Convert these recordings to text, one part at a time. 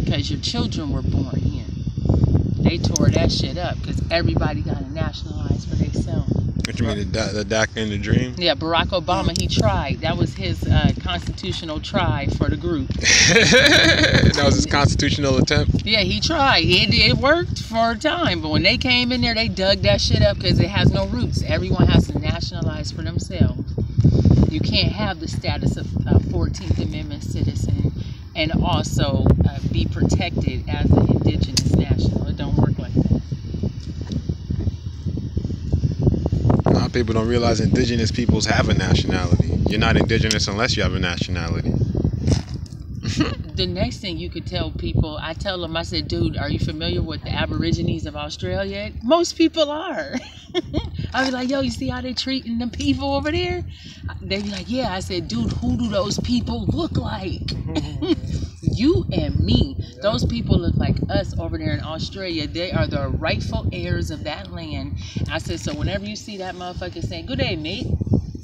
because your children were born here. They tore that shit up because everybody got to nationalize for themselves. What you mean, the DACA and the Dream? Yeah, Barack Obama, he tried. That was his constitutional try for the group. That was his constitutional attempt? Yeah, he tried. It worked for a time, but when they came in there, they dug that shit up because it has no roots. Everyone has to nationalize for themselves. You can't have the status of 14th Amendment citizen and also be protected as an indigenous national. It don't work like that. A lot of people don't realize indigenous peoples have a nationality. You're not indigenous unless you have a nationality. The next thing you could tell people, I tell them, I said, dude, are you familiar with the Aborigines of Australia? Most people are. I was like, yo, you see how they treating the people over there? They be like, yeah. I said, dude, who do those people look like? You and me. Those people look like us over there in Australia. They are the rightful heirs of that land. I said, so whenever you see that motherfucker saying, good day, mate,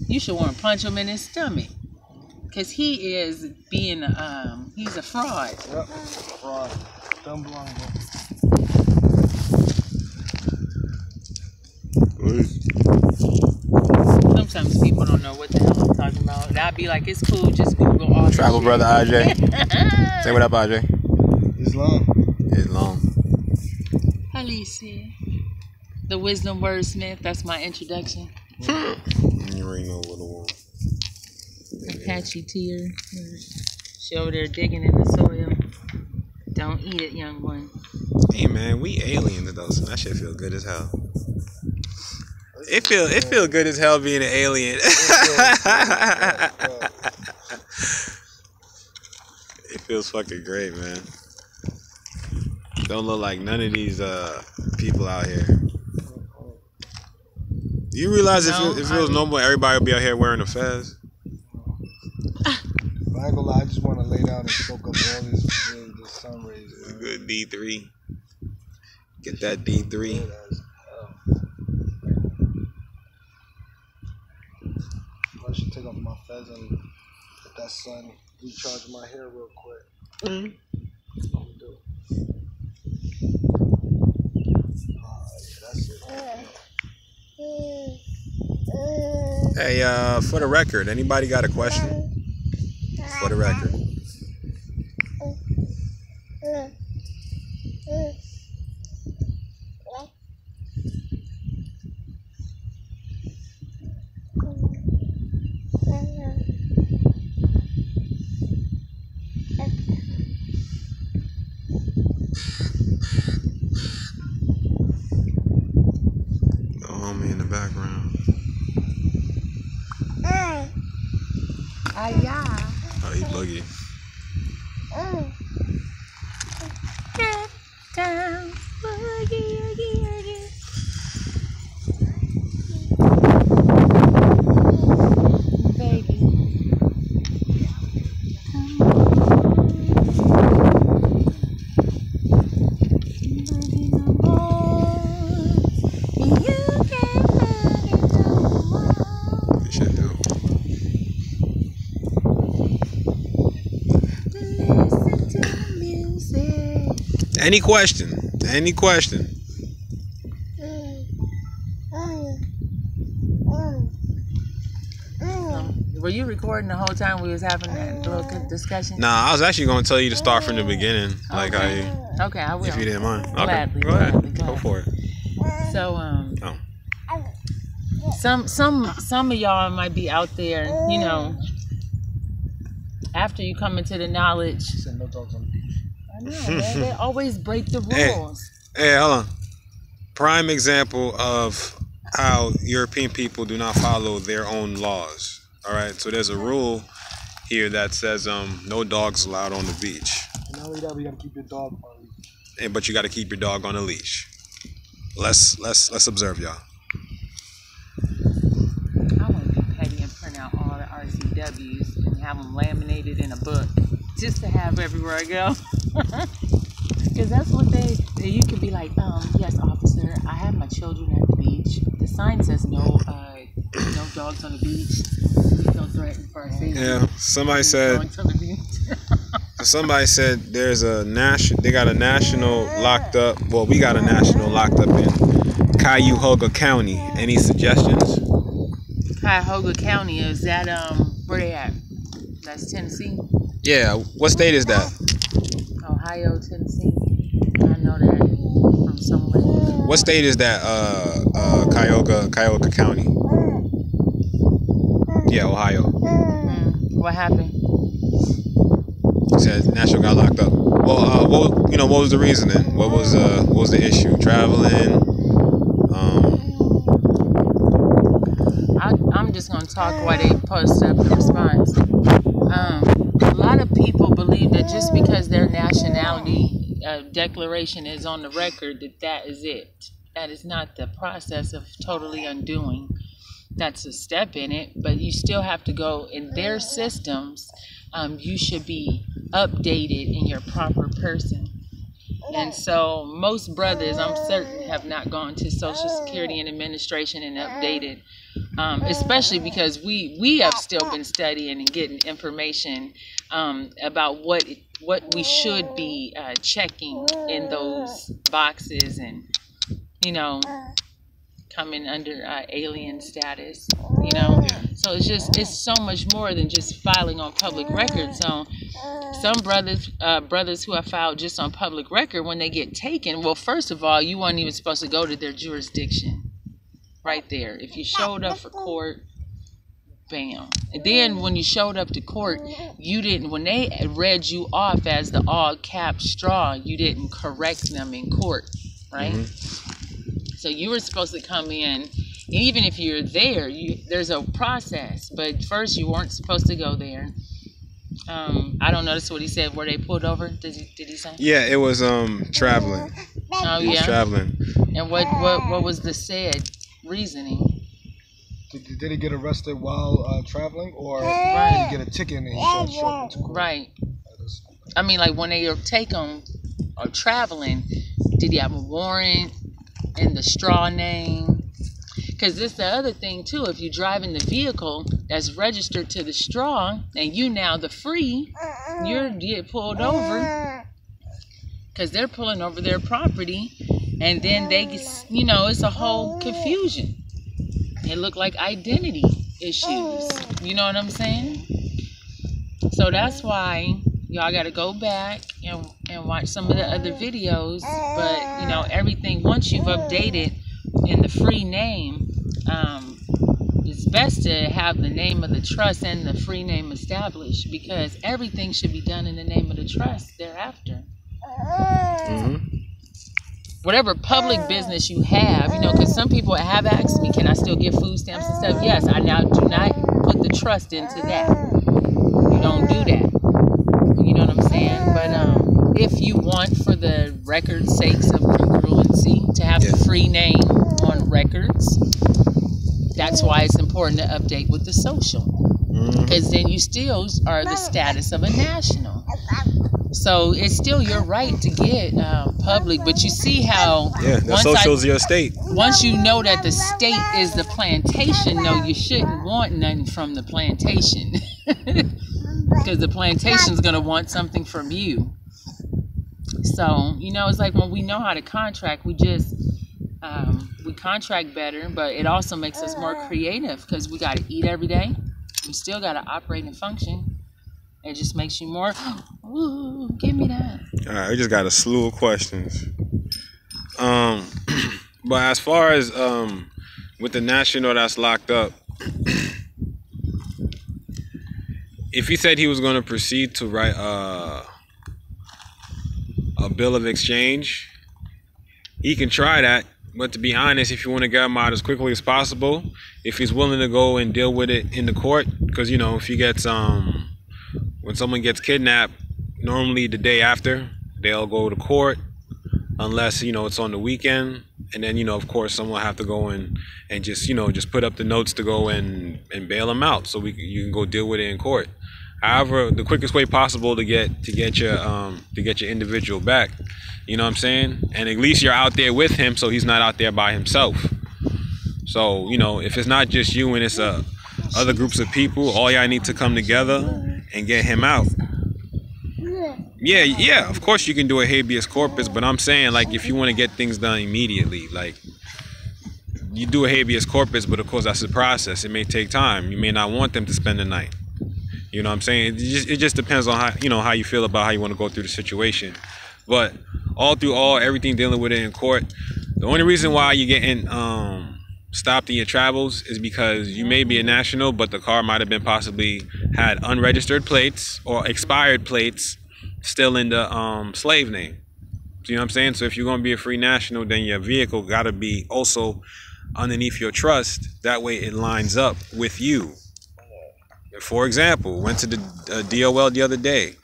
you should want to punch him in his stomach. Because he is being, he's a fraud. Yep, fraud. Dumb blind. Sometimes people don't know what the hell I'm talking about. And I'd be like, it's cool, just Google all this Travel shit. brother IJ. Say what up, IJ. Islam. Islam. Alicia. The wisdom wordsmith, that's my introduction. You already know what it was. Apache tear. She over there digging in the soil. Don't eat it, young one. Hey man, we aliens though, so that shit feel good as hell. It feel good as hell being an alien. It feels fucking great, man. Don't look like none of these people out here. Do you realize if it was normal, everybody would be out here wearing a fez? I ain't gonna lie, I just want to lay down and soak up all this sun rays. Good D3. Get that D3. I should take off my fez and let that sun recharge my hair real quick. Mm-hmm. That's what we do. Yeah, that's it. Hey, for the record, anybody got a question? For the record. The homie in the background. Oh, he boogie. Down, boogie, oogie, oogie. Baby. Good shit, though. Any question? Any question? Were you recording the whole time we was having that little good discussion? Nah, I was actually going to tell you to start from the beginning. Like, Okay, I will. if you didn't mind. Okay, Gladly, go ahead. gladly, Go for it. So, Oh. some of y'all might be out there, you know, after you come into the knowledge. She said no dogs on the beach. I know, man, they always break the rules. Hey, hold on. Prime example of how European people do not follow their own laws. All right, so there's a rule here that says no dogs allowed on the beach. And not only that, we gotta keep your dog on a leash. But you got to keep your dog on a leash. Let's observe, y'all. I want to be petty and print out all the RCWs and have them laminated in a book just to have everywhere I go. Because that's what you could be like, yes, officer, I have my children at the beach. The sign says no dogs on the beach. We feel threatened for our safety. Yeah, somebody said. Somebody said there's a national. They got a national locked up. Well, we got a national locked up in Cuyahoga County. Any suggestions? Cuyahoga County, is that where they at? That's Tennessee. Yeah. What state is that? Ohio, Tennessee. I know that from somewhere. What state is that? Cuyahoga County. Yeah, Ohio. What happened? Said national got locked up. Well, what was the reasoning? What was the issue? Traveling. I'm just gonna talk while they post up the response. A lot of people believe that just because their nationality declaration is on the record, that is it. That is not the process of totally undoing. That's a step in it, but you still have to go in their systems. You should be updated in your proper person. And so most brothers, I'm certain, have not gone to Social Security and Administration and updated, especially because we have still been studying and getting information about what we should be checking in those boxes, and coming under alien status, so it's so much more than just filing on public record. So some brothers who have filed just on public record, when they get taken, well, first of all, you weren't even supposed to go to their jurisdiction right there. If you showed up for court, bam. And then when you showed up to court, when they read you off as the all cap straw, you didn't correct them in court, right? Mm-hmm. So you were supposed to come in, even if you're there, there's a process. But first, you weren't supposed to go there. I don't notice what he said. Were they pulled over? Did he say? Yeah, it was traveling. Oh, yeah, traveling. And what was the said reasoning? Did he get arrested while traveling, or did he get a ticket and he tried to show up to court? Right. I mean, like when they take him or traveling, did he have a warrant? And the straw name, because this is the other thing too. If you're driving the vehicle that's registered to the straw, and you now the free, you get pulled over because they're pulling over their property, and then they, it's a whole confusion. It looked like identity issues. You know what I'm saying? So that's why y'all got to go back and watch some of the other videos. But, everything, once you've updated in the free name, it's best to have the name of the trust and the free name established, because everything should be done in the name of the trust thereafter. Mm-hmm. Whatever public business you have, because some people have asked me, can I still get food stamps and stuff? Yes, I now do not put the trust into that. You don't do that. You know what I'm saying? But if you want, for the record's sakes of congruency, to have the free name on records, that's why it's important to update with the social. Because then you still are the status of a national. So it's still your right to get public, but you see how the social's your state. Once you know that the state is the plantation, no, you shouldn't want nothing from the plantation. Because the plantation's going to want something from you. So, it's like when we know how to contract, we just, we contract better, but it also makes us more creative because we got to eat every day. We still got to operate and function. It just makes you more, ooh, give me that. All right, we just got a slew of questions. But as far as with the national that's locked up, if he said he was going to proceed to write a bill of exchange, he can try that. But to be honest, if you want to get him out as quickly as possible, if he's willing to go and deal with it in the court, because if he gets when someone gets kidnapped, normally the day after they'll go to court, unless it's on the weekend, and then of course someone will have to go and just just put up the notes to go and bail him out, so you can go deal with it in court. However, the quickest way possible to get your individual back, you know what I'm saying? And at least you're out there with him, so he's not out there by himself. So, if it's not just you and it's other groups of people, all y'all need to come together and get him out. Yeah, of course you can do a habeas corpus, but I'm saying, like, if you want to get things done immediately, like, you do a habeas corpus, but of course that's the process. It may take time. You may not want them to spend the night. You know what I'm saying? It just depends on how you feel about how you want to go through the situation. But all through everything dealing with it in court, the only reason why you're getting stopped in your travels is because you may be a national, but the car might have been possibly had unregistered plates or expired plates still in the slave name. You know what I'm saying? So if you're going to be a free national, then your vehicle got to be also underneath your trust. That way it lines up with you. For example, went to the DOL the other day.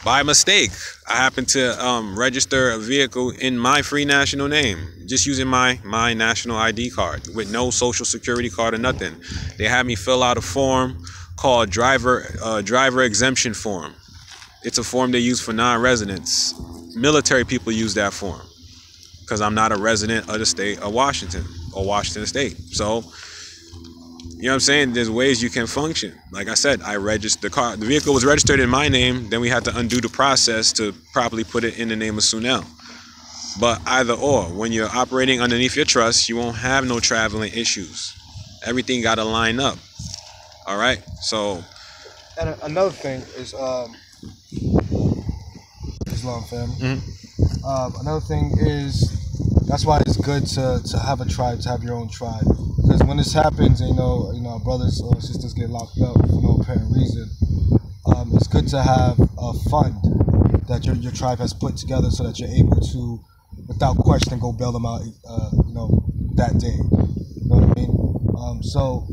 By mistake, I happened to register a vehicle in my free national name, just using my national ID card with no social security card or nothing. They had me fill out a form called driver exemption form. It's a form they use for non-residents. Military people use that form because I'm not a resident of the state of Washington or Washington State. So, you know what I'm saying? There's ways you can function. Like I said, I registered the car. The vehicle was registered in my name. Then we had to undo the process to properly put it in the name of Sunel. But either or, when you're operating underneath your trust, you won't have no traveling issues. Everything got to line up. All right? So. And another thing is Islam family. Mm-hmm. Another thing is that's why it's good to have a tribe, to have your own tribe. Because when this happens, and, our brothers or sisters get locked up for no apparent reason, it's good to have a fund that your tribe has put together so that you're able to, without question, go bail them out, that day. You know what I mean? So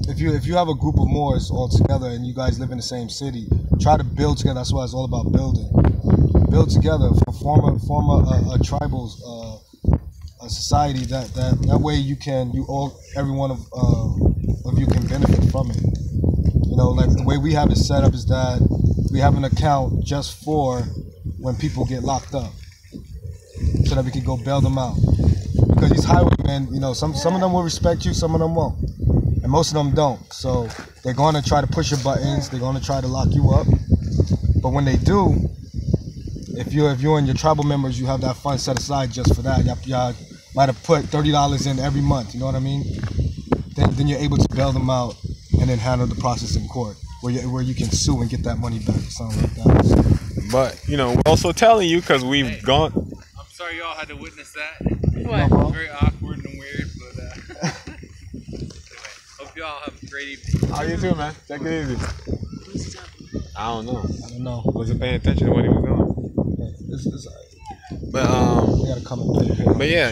if you have a group of Moors all together and you guys live in the same city, try to build together. That's why it's all about building. Build together, form a tribal a society that way every one of you can benefit from it. Like the way we have it set up is that we have an account just for when people get locked up, so that we can go bail them out. Because these highwaymen, some of them will respect you, some of them won't, and most of them don't. So they're going to try to push your buttons. They're going to try to lock you up. But when they do, if you and your tribal members, you have that fund set aside just for that. Y'all might have put $30 in every month. You know what I mean? Then you're able to bail them out and then handle the process in court, where you can sue and get that money back or something like that. But we're also telling you because we've gone. I'm sorry y'all had to witness that. What? No, Very awkward and weird, but anyway, hope y'all have a great evening. How you too, man? Take it easy. I don't know. Wasn't paying attention to what he was doing. It's But we gotta come and pay. But yeah,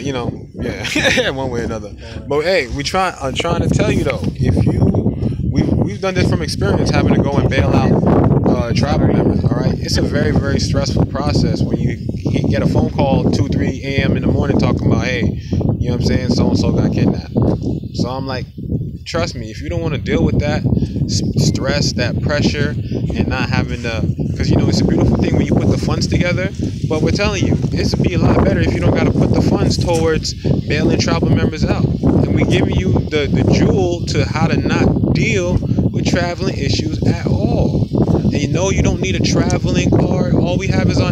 one way or another. But hey, I'm trying to tell you though, we've done this from experience, having to go and bail out tribal members. All right, it's a very, very stressful process when you get a phone call 2-3 a.m. in the morning talking about, hey, you know what I'm saying, so and so got kidnapped. So I'm like, trust me, if you don't want to deal with that stress, that pressure, and not having to, because it's a beautiful thing when you put the funds together, but we're telling you, it would be a lot better if you don't got to put the funds towards bailing tribal members out. And we're giving you the jewel to how to not deal with traveling issues at all. And you don't need a traveling card. All we have is our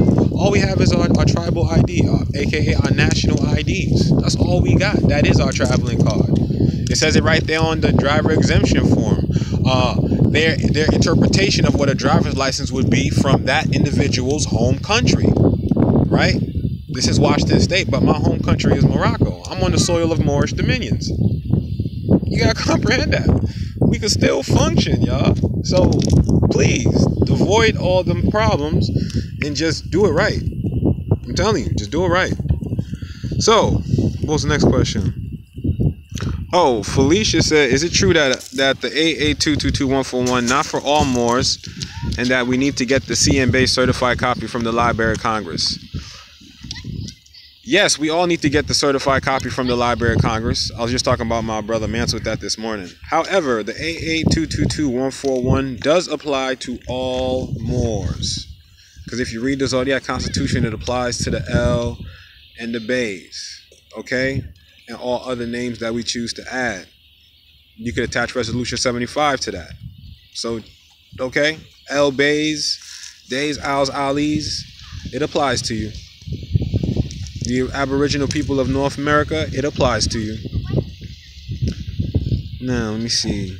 tribal ID, aka our national IDs. That's all we got. That is our traveling card. It says it right there on the driver exemption form. Their interpretation of what a driver's license would be from that individual's home country, right? This is Washington State, but my home country is Morocco. I'm on the soil of Moorish dominions. You gotta comprehend that. We can still function, y'all. So please avoid all them problems and just do it right. I'm telling you, just do it right. So, what's the next question? Oh, Felicia said, is it true that the AA222141 not for all Moors, and that we need to get the CN-based certified copy from the Library of Congress? Yes, we all need to get the certified copy from the Library of Congress. I was just talking about my brother Mance with that this morning. However, the AA222141 does apply to all Moors. Because if you read the Zodiac Constitution, it applies to the L and the Bays. Okay? And all other names that we choose to add. You could attach Resolution 75 to that. So, okay? L Bays, Days, owls, Alis, it applies to you. The Aboriginal people of North America, it applies to you. Now, let me see.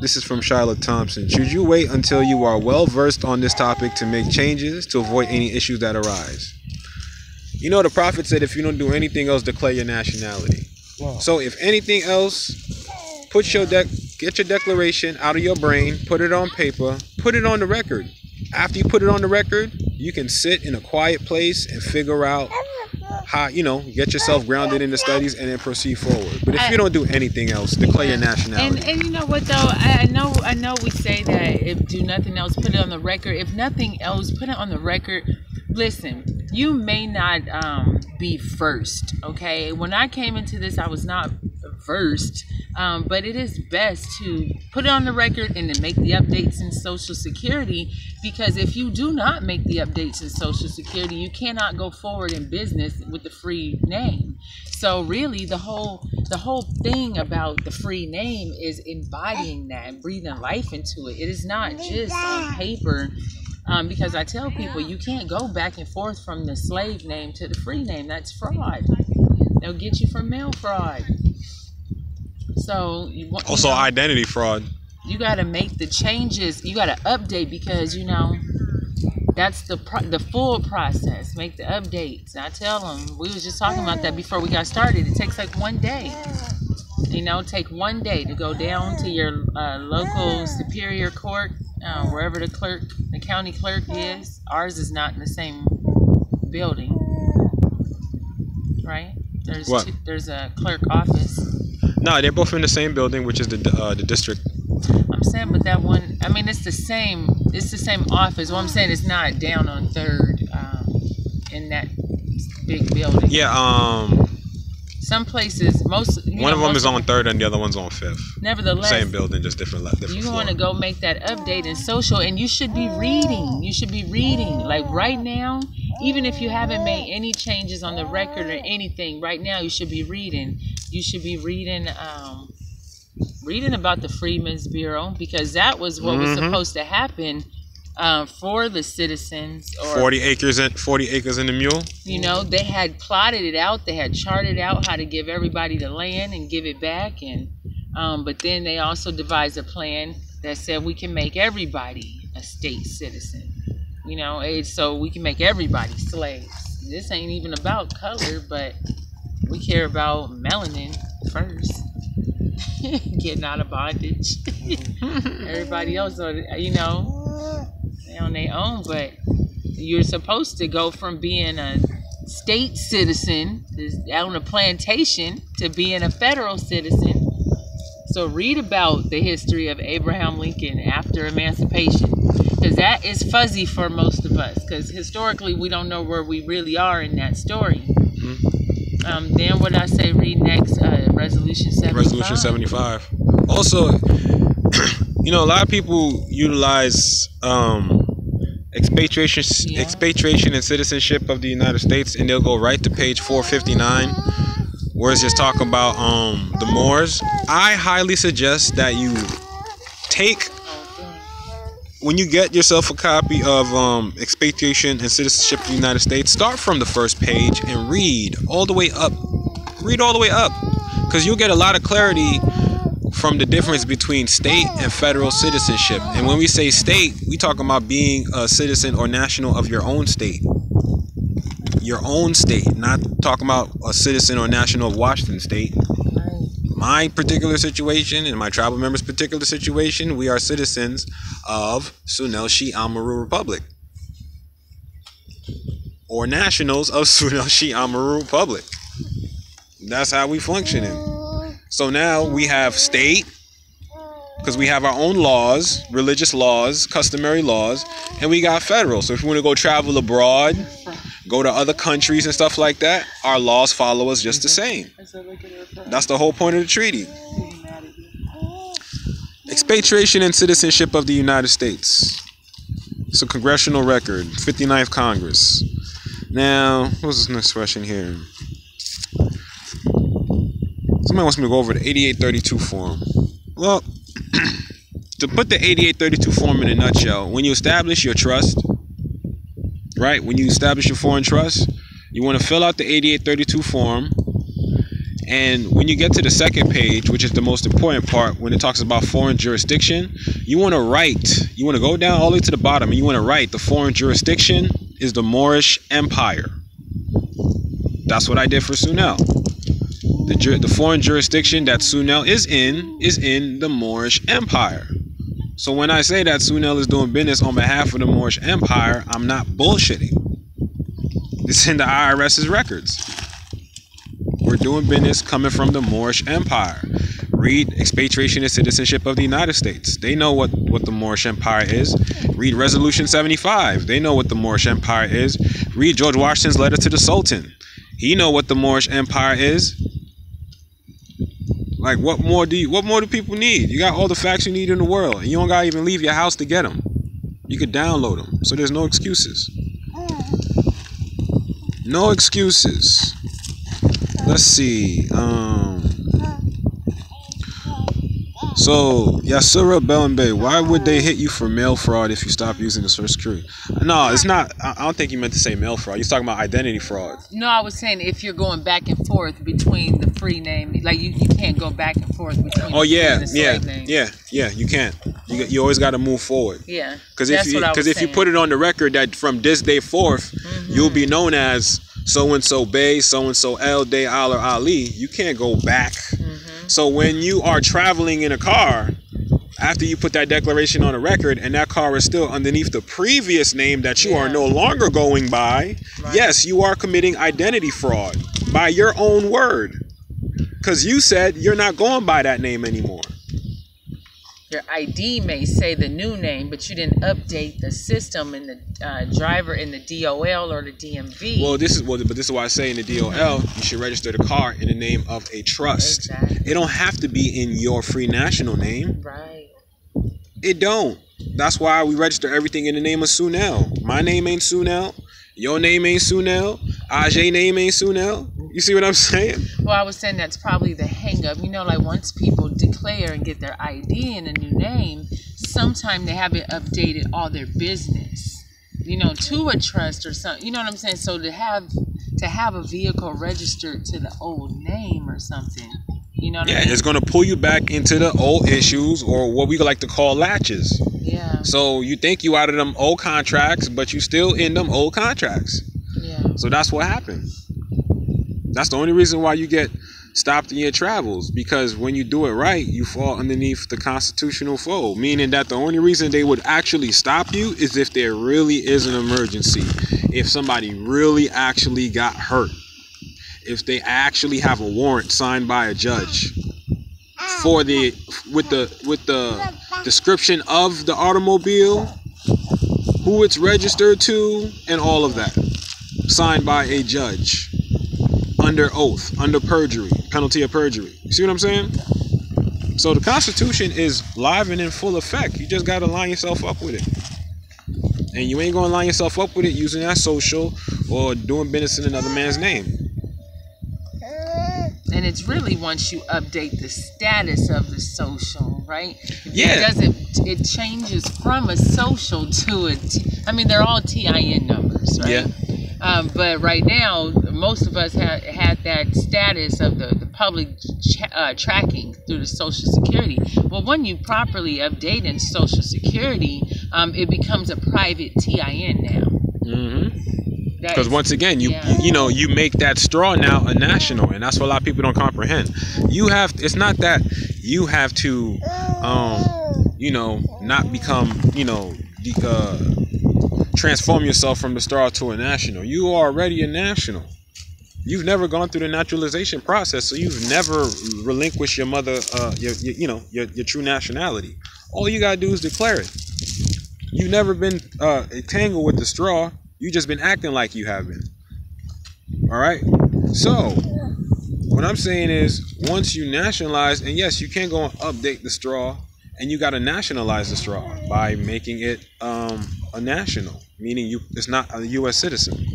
This is from Charlotte Thompson, should you wait until you are well versed on this topic to make changes to avoid any issues that arise? You know, the prophet said if you don't do anything else, declare your nationality. Wow. So if anything else, get your declaration out of your brain, put it on paper, put it on the record. After you put it on the record, you can sit in a quiet place and figure out how, get yourself grounded in the studies and then proceed forward. But if you don't do anything else, declare your nationality. And you know what though? I know we say that if do nothing else, put it on the record. If nothing else, put it on the record. Listen, you may not be first, okay? When I came into this, I was not versed, but it is best to put it on the record and then make the updates in Social Security, because if you do not make the updates in Social Security, you cannot go forward in business with the free name. So really, the whole thing about the free name is embodying that and breathing life into it. It is not just on paper. Because I tell people you can't go back and forth from the slave name to the free name. That's fraud. They'll get you for mail fraud. So also identity fraud. You got to make the changes. You got to update, because that's the full process. Make the updates. I tell them, we was just talking about that before we got started. It takes like 1 day. Take 1 day to go down to your local superior court, wherever the county clerk is. Ours is not in the same building, right? There's a clerk office. No, they're both in the same building, which is the district. I'm saying, but that one, I mean, it's the same office. What I'm saying is not down on 3rd in that big building. Yeah, some places, one of them is on 3rd and the other one's on 5th. Nevertheless, same building, just different you floor. want to go make that update in social, and you should be reading. You should be reading. Like right now, even if you haven't made any changes on the record or anything, right now you should be reading. You should be reading about the Freedmen's Bureau, because that was what was supposed to happen for the citizens. Or 40 acres in the mule. They had plotted it out. They had charted out how to give everybody the land and give it back, and but then they also devised a plan that said we can make everybody a state citizen. So we can make everybody slaves. This ain't even about color, but we care about melanin first. Getting out of bondage. Everybody else, they on their own, but you're supposed to go from being a state citizen out on a plantation to being a federal citizen. So read about the history of Abraham Lincoln after emancipation, because that is fuzzy for most of us, because historically we don't know where we really are in that story. Then what I say, read next, Resolution 75. Resolution 75. Also, a lot of people utilize expatriation and citizenship of the United States, and they'll go right to page 459, where it's just talking about the Moors. I highly suggest that you when you get yourself a copy of expatriation and citizenship of the United States, start from the first page and read all the way up. Because you'll get a lot of clarity from the difference between state and federal citizenship. And when we say state, we talk about being a citizen or national of your own state. Your own state, not talking about a citizen or national of Washington State. My particular situation, in my tribal members' particular situation, we are citizens of Sunelshi Amaru Republic, or nationals of Sunelshi Amaru Republic. That's how we function in. So now we have state, because we have our own laws, religious laws, customary laws, and we got federal. So if you want to go travel abroad, go to other countries and stuff like that, our laws follow us just the same. That's the whole point of the treaty. Expatriation and citizenship of the United States. It's a congressional record, 59th Congress. Now, what's this next question here? Somebody wants me to go over the 8832 form. Well, to put the 8832 form in a nutshell, when you establish your trust, right? When you establish your foreign trust, you want to fill out the 8832 form. And when you get to the second page, which is the most important part, when it talks about foreign jurisdiction, you want to go down all the way to the bottom, and you want to write the foreign jurisdiction is the Moorish Empire. That's what I did for Sunel. The foreign jurisdiction that Sunel is in the Moorish Empire. So when I say that Sunel is doing business on behalf of the Moorish Empire, I'm not bullshitting. It's in the IRS's records. We're doing business coming from the Moorish Empire. Read Expatriation and Citizenship of the United States. They know what the Moorish Empire is. Read Resolution 75. They know what the Moorish Empire is. Read George Washington's letter to the Sultan. He know what the Moorish Empire is. Like, what more do people need? You got all the facts you need in the world, and you don't gotta even leave your house to get them. You could download them. So there's no excuses. No excuses. Let's see. So Yasura Bellambe, why would they hit you for mail fraud if you stop using the Social Security? No, it's not. I don't think you meant to say mail fraud. You're talking about identity fraud. No, I was saying if you're going back and forth between the free name, like you can't go back and forth between. Oh the and the slave name. Yeah. You can't. You always got to move forward. Yeah. Because if you put it on the record that from this day forth, you'll be known as so and so Bay, so and so El Day Al or Ali. You can't go back. So when you are traveling in a car, after you put that declaration on the record and that car is still underneath the previous name that you are no longer going by, yes, you are committing identity fraud by your own word. Because you said you're not going by that name anymore. Your ID may say the new name, but you didn't update the system and the driver in the DOL or the DMV. But this is why I say in the DOL, you should register the car in the name of a trust. Exactly. It don't have to be in your free national name. Right. It don't. That's why we register everything in the name of Sunel. My name ain't Sunel. Your name ain't Sunel. Ajay name ain't Sunel. You see what I'm saying? Well, I was saying that's probably the hang up. You know, like once people declare and get their ID in a new name, sometimes they haven't updated all their business, you know, to a trust or something. You know what I'm saying? So to have a vehicle registered to the old name or something, you know what I mean? It's going to pull you back into the old issues, or what we like to call latches. Yeah. So you think you out of them old contracts, but you still in them old contracts. Yeah. So that's what happened. That's the only reason why you get stopped in your travels, because when you do it right, you fall underneath the constitutional fold, meaning that the only reason they would actually stop you is if there really is an emergency, if somebody really actually got hurt, if they actually have a warrant signed by a judge with the description of the automobile, who it's registered to, and all of that, signed by a judge. Under oath, under perjury, penalty of perjury. You see what I'm saying? So the Constitution is live and in full effect. You just got to line yourself up with it. And you ain't going to line yourself up with it using that social or doing business in another man's name. And it's really once you update the status of the social, right? Yeah. It changes from a social to I mean, they're all TIN numbers, right? Yeah. But right now, most of us had that status of the public tracking through the Social Security. Well, when you properly update in Social Security, it becomes a private TIN now. Because once again, you make that straw now a national, and that's what a lot of people don't comprehend. It's not that you have to, not become, transform yourself from the straw to a national. You are already a national. You've never gone through the naturalization process, so you've never relinquished your mother, your true nationality. All you gotta do is declare it. You've never been entangled with the straw. You just been acting like you have been. All right. So what I'm saying is, once you nationalize, and yes, you can go and update the straw, and you got to nationalize the straw by making it a national, meaning it's not a U.S. citizen.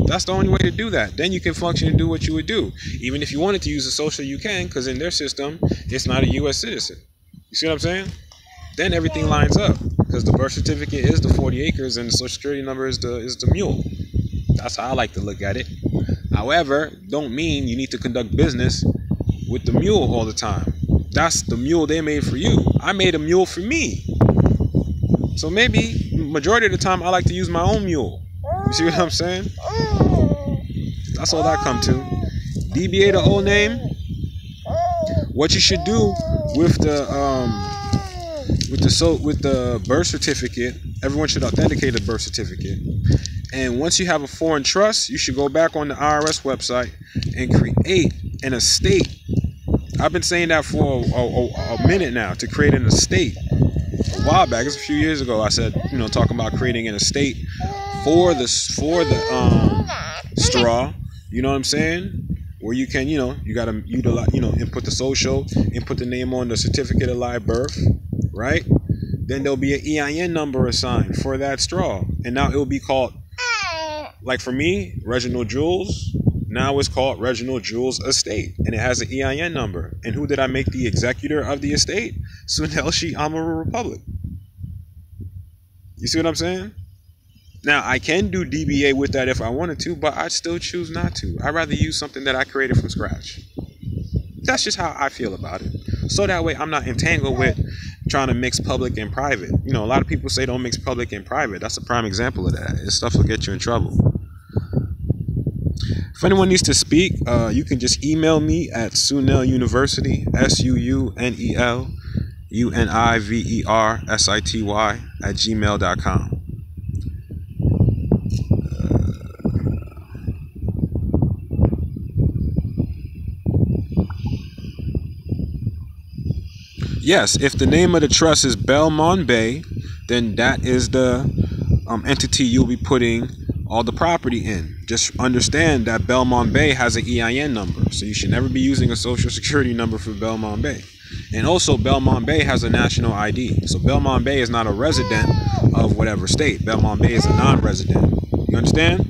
That's the only way to do that. Then you can function and do what you would do. Even if you wanted to use a social, you can, because in their system, it's not a U.S. citizen. You see what I'm saying? then everything lines up, because the birth certificate is the 40 acres and the social security number is the mule. That's how I like to look at it. However, don't mean you need to conduct business with the mule all the time. That's the mule they made for you. I made a mule for me. So maybe majority of the time I like to use my own mule. You see what I'm saying? That's all that come to. DBA the old name. What you should do with the birth certificate, everyone should authenticate a birth certificate. And once you have a foreign trust, you should go back on the IRS website and create an estate. I've been saying that for a minute now, to create an estate. A while back, it's a few years ago, I said, talking about creating an estate for the straw. You know what I'm saying? Where you can, you gotta utilize, input the social, input the name on the certificate of live birth, right? Then there'll be an EIN number assigned for that straw, and now it will be called, like for me, Reginald Jules. Now it's called Reginald Jules Estate, and it has an EIN number. And who did I make the executor of the estate? Sunel Shi Amaru Republic. You see what I'm saying? Now, I can do DBA with that if I wanted to, but I still choose not to. I'd rather use something that I created from scratch. That's just how I feel about it. So that way I'm not entangled with trying to mix public and private. A lot of people say don't mix public and private. That's a prime example of that. This stuff will get you in trouble. If anyone needs to speak, you can just email me at suneluniversity, SUNELUNIVERSITY @gmail.com. Yes, if the name of the trust is Belmont Bay, then that is the entity you'll be putting all the property in. Just understand that Belmont Bay has an EIN number, so you should never be using a social security number for Belmont Bay. And also, Belmont Bay has a national ID, so Belmont Bay is not a resident of whatever state. Belmont Bay is a non-resident. You understand?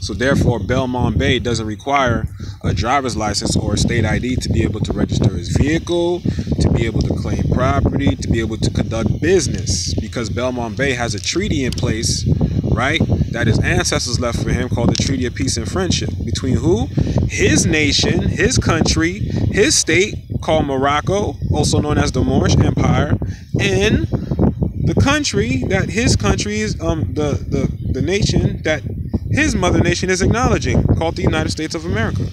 So therefore, Belmont Bay doesn't require a driver's license or a state ID to be able to register his vehicle, to be able to claim property, to be able to conduct business, because Belmont Bay has a treaty in place, right, that his ancestors left for him, called the Treaty of Peace and Friendship, between who? His nation, his country, his state, called Morocco, also known as the Moorish Empire, and the country that his country is, the nation that his mother nation is acknowledging, called the United States of America.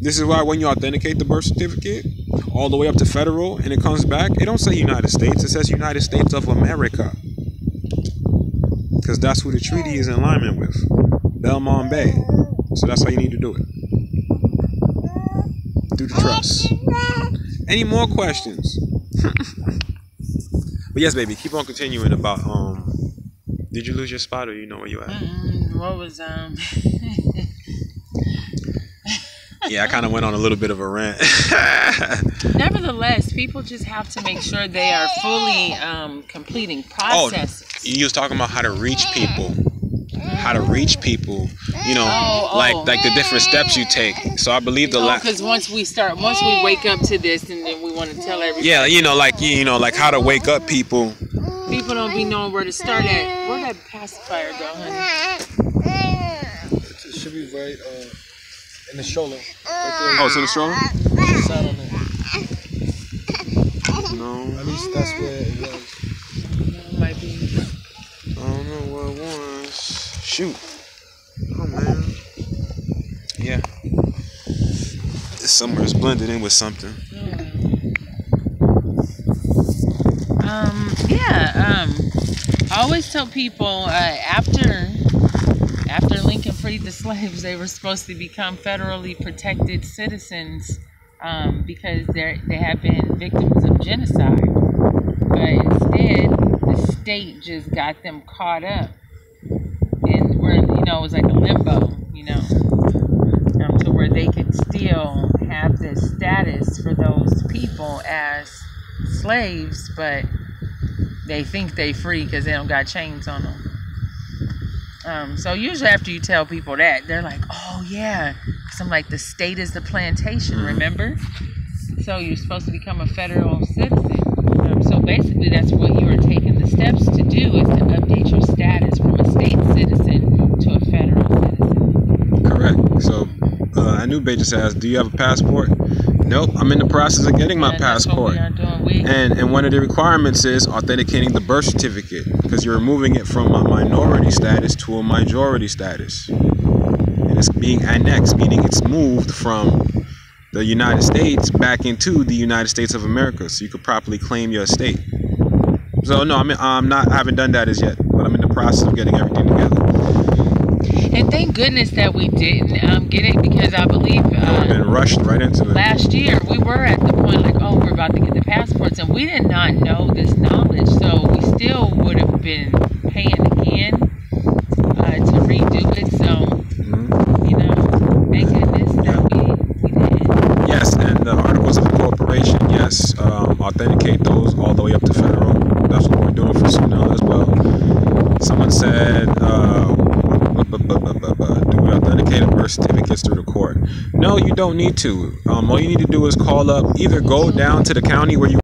This is why when you authenticate the birth certificate all the way up to federal and it comes back, it don't say United States, it says United States of America. Because that's who the treaty is in alignment with, Belmont Bay. So that's how you need to do it. Through the trust. Any more questions? But yes, baby, keep on continuing about, did you lose your spot, or you know where you at? What was, Yeah, I kind of went on a little bit of a rant. Nevertheless, people just have to make sure they are fully completing processes. Oh, you was talking about how to reach people. How to reach people, like the different steps you take. So I believe because once we wake up to this, and then we want to tell everybody. Yeah, like how to wake up people. People don't be knowing where to start at. Where that pacifier go, honey? It should be right in the stroller. Right there. Oh, it's in the stroller? Sat on it. No. At least that's where it was. It might be. I don't know what it was. Shoot. Oh, man. Yeah. It's somewhere. It's blended in with something. I always tell people after Lincoln freed the slaves, they were supposed to become federally protected citizens because they have been victims of genocide. But instead, the state just got them caught up in where, it was like a limbo, to where they could still have this status for those people as slaves, but they think they free because they don't got chains on them. So usually after you tell people that, they're like, oh yeah, because I'm like, the state is the plantation, remember? So so you're supposed to become a federal citizen. So basically, that's what you are taking the steps to do, is to update your status from a state citizen to a federal citizen. Correct. So Anube just asked, do you have a passport? Nope, I'm in the process of getting my passport. That's what we are doing. And one of the requirements is authenticating the birth certificate, because you're moving it from a minority status to a majority status. And it's being annexed, meaning it's moved from the United States back into the United States of America, so you could properly claim your estate. So no, I haven't done that as yet, but I'm in the process of getting everything together. And thank goodness that we didn't get it, because I believe I've been rushed right into it. Last year we were at the point like, oh, we're about to get the passports, and we did not know this knowledge, so we still would have been paying again to redo it. So you know, thank goodness that we did. Yes, and the articles of incorporation, yes, authenticate those all the way up to federal. That's what we're doing for Sunil as well. Someone said, do we authenticate birth certificates through the court? No, you don't need to. All you need to do is call up, either go down to the county where you